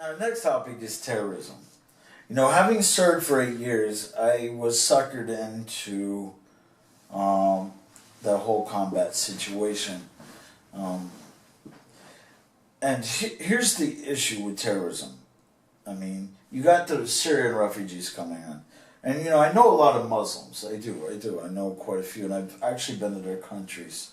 Now, the next topic is terrorism. You know, having served for 8 years, I was suckered into the whole combat situation. And here's the issue with terrorism. I mean, you got the Syrian refugees coming in. And, you know, I know a lot of Muslims. I do. I know quite a few. And I've actually been to their countries.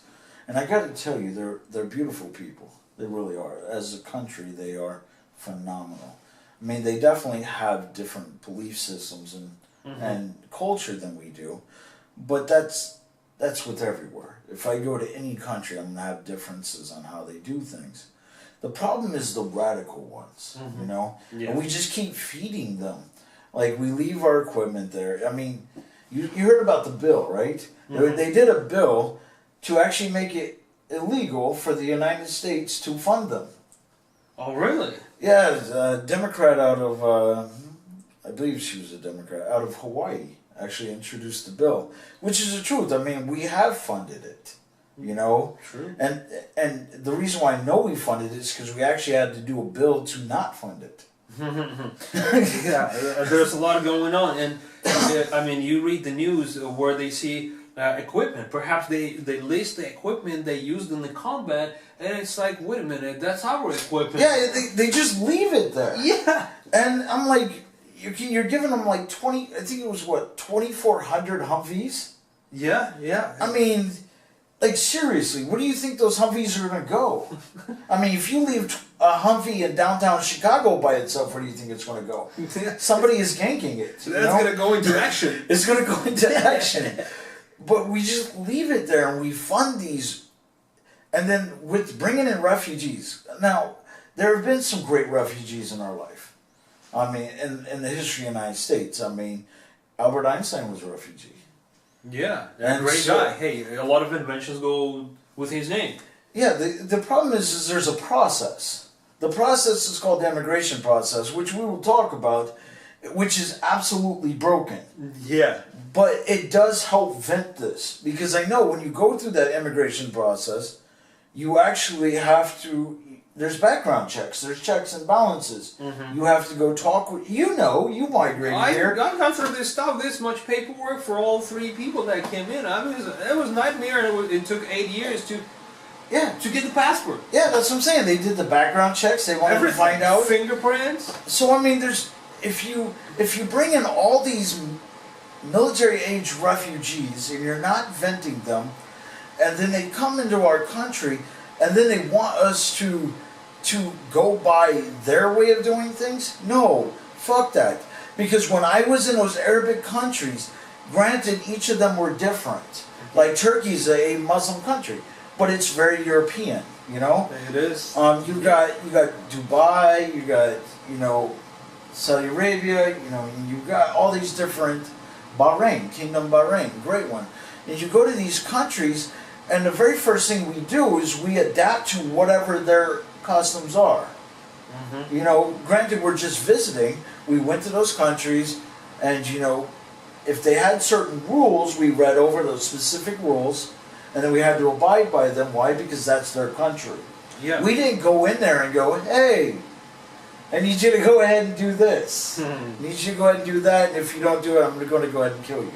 And I got to tell you, they're beautiful people. They really are. As a country, they are phenomenal. I mean, they definitely have different belief systems and culture than we do. But that's with everywhere. If I go to any country, I'm going to have differences on how they do things. The problem is the radical ones, you know? Yeah. And we just keep feeding them. Like, we leave our equipment there. I mean, you heard about the bill, right? They did a bill to actually make it illegal for the United States to fund them. Oh, really? Yeah, a Democrat out of, I believe she was a Democrat, out of Hawaii, actually introduced the bill. Which is the truth. I mean, we have funded it. You know, true. And the reason why I know we funded it is because we actually had to do a bill to not fund it. Yeah, there's a lot going on, and I mean, you read the news where they see equipment. Perhaps they list the equipment they used in the combat, and it's like, wait a minute, that's our equipment. Yeah, they just leave it there. Yeah, and I'm like, you're giving them like 20. I think it was what 2,400 Humvees. Yeah. I mean. Like, seriously, where do you think those Humvees are going to go? I mean, if you leave a Humvee in downtown Chicago by itself, where do you think it's going to go? Somebody is ganking it. So that's going to go into action. It's going to go into action. But we just leave it there and we fund these. And then with bringing in refugees. Now, there have been some great refugees in our life. I mean, in the history of the United States. I mean, Albert Einstein was a refugee. Yeah, and great guy. Hey, a lot of inventions go with his name. Yeah, the problem is there's a process. The process is called the immigration process, which we will talk about, which is absolutely broken. Yeah. But it does help vent this, because I know when you go through that immigration process, you actually have to, there's background checks, there's checks and balances. You have to go talk with, you migrated here. I've gone through this much paperwork for all 3 people that came in. It was a nightmare, and it took 8 years to get the passport. Yeah, that's what I'm saying. They did the background checks, they wanted to find out. Fingerprints. So, I mean, if you bring in all these military-age refugees, and you're not venting them, and then they come into our country, and then they want us to go by their way of doing things? No, fuck that. Because when I was in those Arabic countries, granted, each of them were different. Like, Turkey's a Muslim country, but it's very European, you know? It is. You got Dubai, you got, Saudi Arabia, you got all these different, Kingdom Bahrain, great one. And you go to these countries, and the very first thing we do is we adapt to whatever their customs are. Granted, we're just visiting. We went to those countries, and if they had certain rules, we read over those specific rules, and then we had to abide by them. Why? Because that's their country. Yeah. We didn't go in there and go, hey, I need you to go ahead and do this. I need you to go ahead and do that, and if you don't do it, I'm going to go ahead and kill you.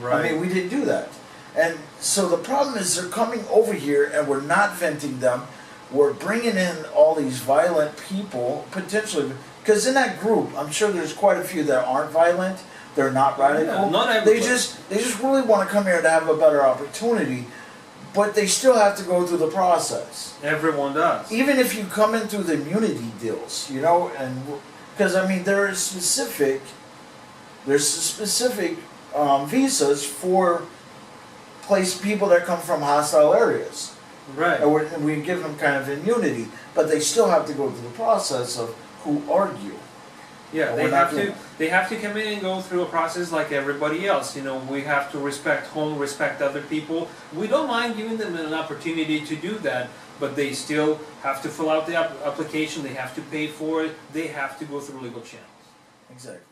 Right. I mean, we didn't do that. And so the problem is they're coming over here, and we're not venting them. We're bringing in all these violent people, potentially, because in that group, I'm sure there's quite a few that aren't violent. They're not radical. Yeah, not everybody. They just really want to come here to have a better opportunity, but they still have to go through the process. Everyone does. Even if you come in through the immunity deals, and because I mean there's specific visas for people that come from hostile areas. Right. And we give them kind of immunity, but they still have to go through the process of who argue. Yeah, they have to come in and go through a process like everybody else. We have to respect home, respect other people. We don't mind giving them an opportunity to do that, but they still have to fill out the application, they have to pay for it, they have to go through legal channels. Exactly.